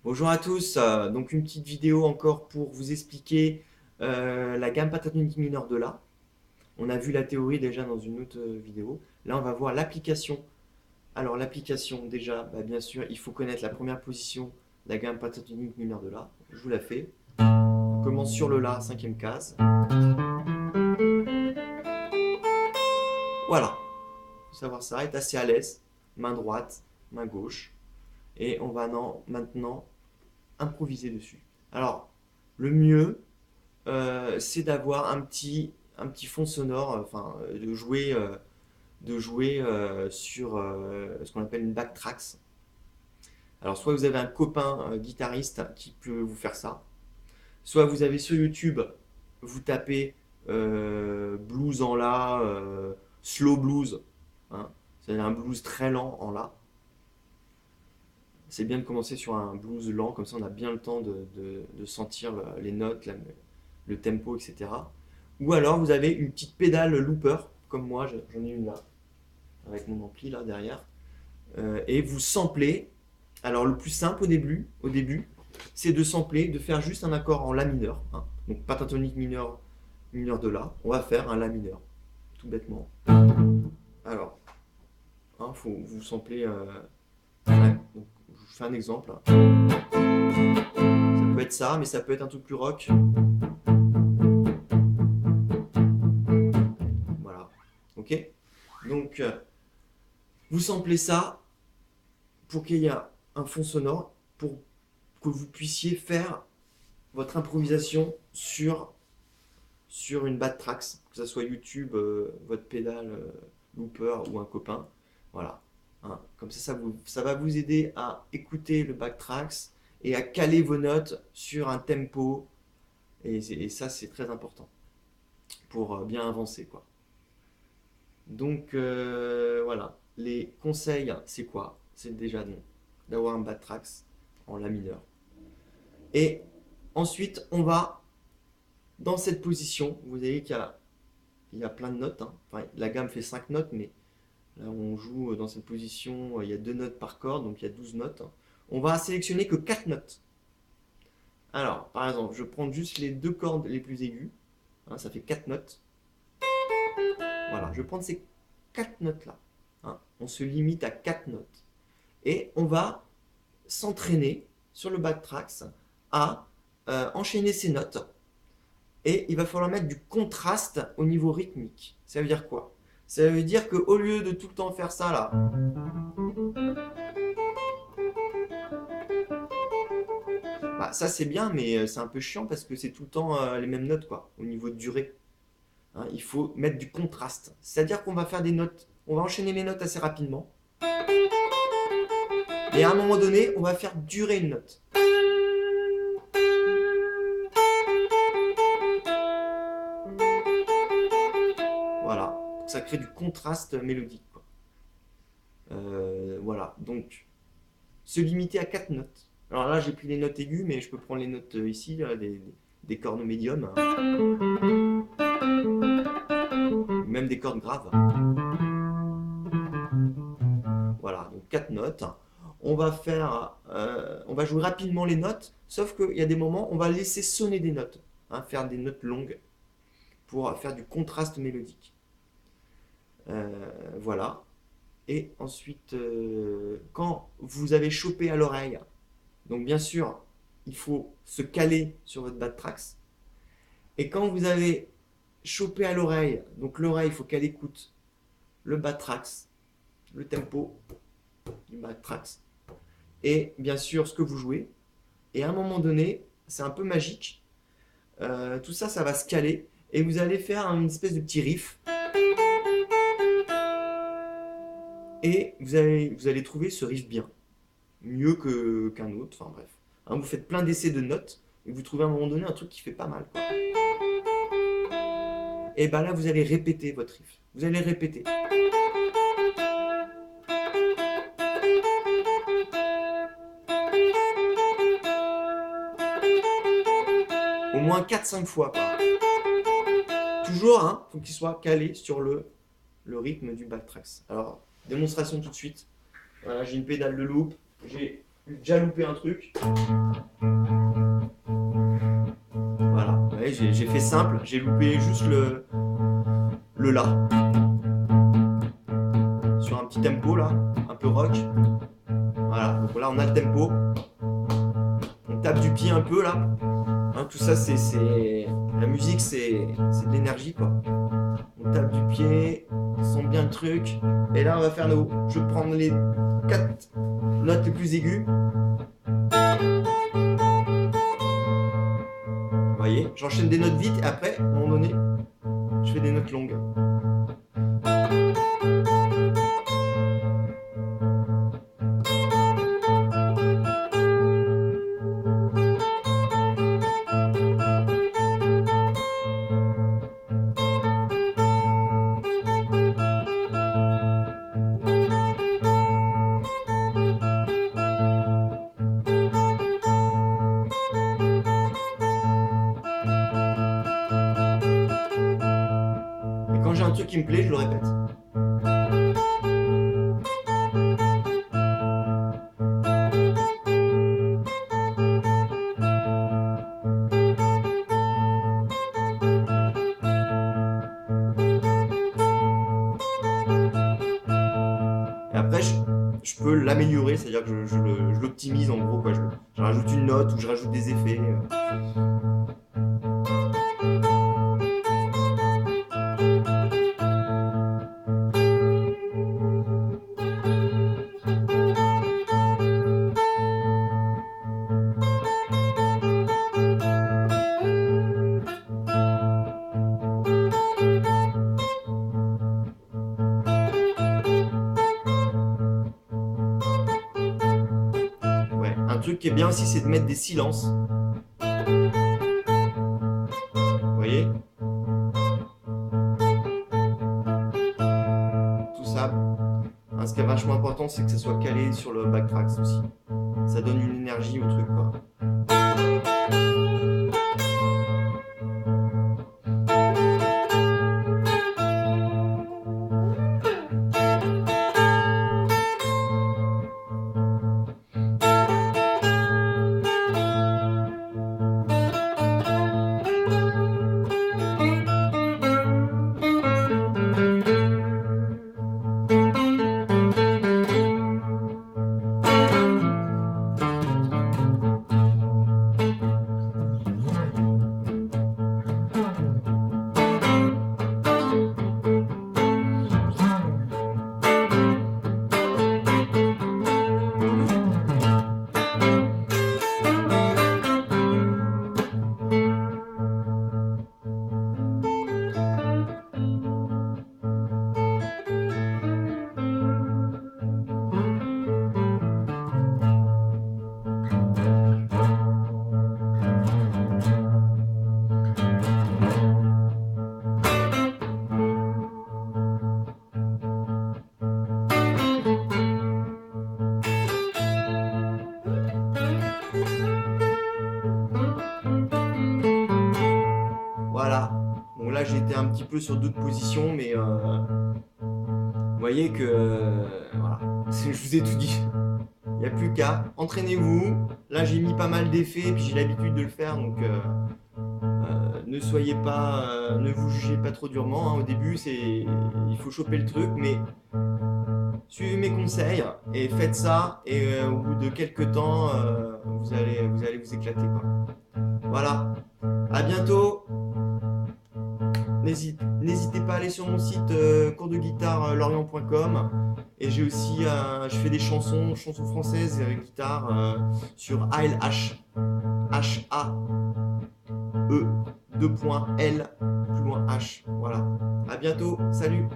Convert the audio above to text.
Bonjour à tous, donc une petite vidéo encore pour vous expliquer la gamme pentatonique mineure de La. On a vu la théorie déjà dans une autre vidéo. Là, on va voir l'application. Alors, l'application, déjà, bien sûr, il faut connaître la première position de la gamme pentatonique mineure de La. Je vous la fais. On commence sur le La, cinquième case. Voilà. Il faut savoir ça, être assez à l'aise. Main droite, main gauche. Et on va maintenant improviser dessus. Alors, le mieux, c'est d'avoir un petit fond sonore, de jouer sur ce qu'on appelle une backtracks. Alors, soit vous avez un copain guitariste qui peut vous faire ça, soit vous avez sur YouTube, vous tapez blues en La, slow blues, hein, c'est un blues très lent en La. C'est bien de commencer sur un blues lent, comme ça on a bien le temps de sentir les notes, le tempo, etc. Ou alors vous avez une petite pédale looper, comme moi, j'en ai une là, avec mon ampli là derrière, et vous samplez. Alors le plus simple au début, c'est de sampler, de faire juste un accord en La mineur, hein. Donc pentatonique mineur, mineur de La, on va faire un La mineur, tout bêtement. Alors, faut vous sampler. Ouais, donc, je vous fais un exemple, hein. Ça peut être ça, mais ça peut être un truc plus rock. Voilà. Ok. Donc, vous samplez ça pour qu'il y ait un fond sonore, pour que vous puissiez faire votre improvisation sur une bad tracks, que ce soit YouTube, votre pédale, looper ou un copain. Voilà. Hein. Comme ça va vous aider à écouter le backtracks et à caler vos notes sur un tempo. Et ça, c'est très important pour bien avancer, quoi. Donc, voilà. Les conseils, c'est quoi? C'est déjà d'avoir un bad tracks en La mineur. Et ensuite, on va dans cette position. Vous voyez il y a plein de notes, hein. Enfin, la gamme fait 5 notes, mais là on joue dans cette position, il y a 2 notes par corde, donc il y a 12 notes. On va sélectionner que 4 notes. Alors, par exemple, je prends juste les deux cordes les plus aiguës, hein, ça fait 4 notes. Voilà, je vais prendre ces 4 notes-là, hein. On se limite à 4 notes. Et on va s'entraîner sur le backtracks à enchaîner ces notes. Et il va falloir mettre du contraste au niveau rythmique. Ça veut dire quoi? Ça veut dire qu'au lieu de tout le temps faire ça là, bah, ça c'est bien, mais c'est un peu chiant parce que c'est tout le temps les mêmes notes quoi, au niveau de durée. Hein, il faut mettre du contraste. C'est-à-dire qu'on va faire des notes, on va enchaîner les notes assez rapidement. Et à un moment donné, on va faire durer une note. Voilà, ça crée du contraste mélodique, quoi. Voilà, donc se limiter à 4 notes. Alors là, j'ai pris les notes aiguës, mais je peux prendre les notes ici, là, des cordes médiums, même des cordes graves. Voilà, donc 4 notes. On va jouer rapidement les notes, sauf qu'il y a des moments, on va laisser sonner des notes, hein, faire des notes longues pour faire du contraste mélodique. Voilà. Et ensuite, quand vous avez chopé à l'oreille, donc bien sûr, il faut se caler sur votre bad tracks. Et quand vous avez chopé à l'oreille, donc l'oreille, il faut qu'elle écoute le bad tracks, le tempo du bad tracks, et bien sûr ce que vous jouez. Et à un moment donné, c'est un peu magique. Tout ça, ça va se caler, et vous allez faire une espèce de petit riff. Et vous allez trouver ce riff bien, mieux qu'un autre, enfin bref. Hein, vous faites plein d'essais de notes, et vous trouvez à un moment donné un truc qui fait pas mal, quoi. Et ben là, vous allez répéter votre riff. Vous allez répéter. Au moins 4-5 fois, quoi. Toujours, hein, faut qu'il soit calé sur le rythme du backtracks. Alors, démonstration tout de suite. Voilà, j'ai une pédale de loop, j'ai J'ai déjà loupé un truc. Voilà, ouais, j'ai fait simple, j'ai loupé juste le La. Sur un petit tempo là, un peu rock. Voilà, donc là on a le tempo. On tape du pied un peu là. Hein, tout ça, la musique, c'est de l'énergie quoi. On tape du pied, on sent bien le truc. Et là, on va faire je vais prendre les 4 notes les plus aiguës. Vous voyez, j'enchaîne des notes vite et après, à un moment donné, je fais des notes longues. Et quand j'ai un truc qui me plaît, je le répète. Et après, je peux l'améliorer, c'est-à-dire que je l'optimise en gros, quoi. Je rajoute une note ou je rajoute des effets. Ouais. Un truc qui est bien aussi, c'est de mettre des silences. Vous voyez? Tout ça. Hein, ce qui est vachement important, c'est que ça soit calé sur le backtrack aussi. Ça donne une énergie au truc, quoi. Voilà. Bon, là, j'étais un petit peu sur d'autres positions, mais vous voyez que voilà, je vous ai tout dit. Il n'y a plus qu'à. Entraînez-vous. Là, j'ai mis pas mal d'effets, puis j'ai l'habitude de le faire, donc ne soyez pas, ne vous jugez pas trop durement. Hein. Au début, il faut choper le truc, mais suivez mes conseils et faites ça. Et au bout de quelques temps, vous allez vous éclater, quoi. Voilà. À bientôt. N'hésitez pas à aller sur mon site coursdeguitare-lorient.com et j'ai aussi je fais des chansons françaises et guitare sur ALH H-A-E 2.L plus loin H. Voilà. À bientôt. Salut.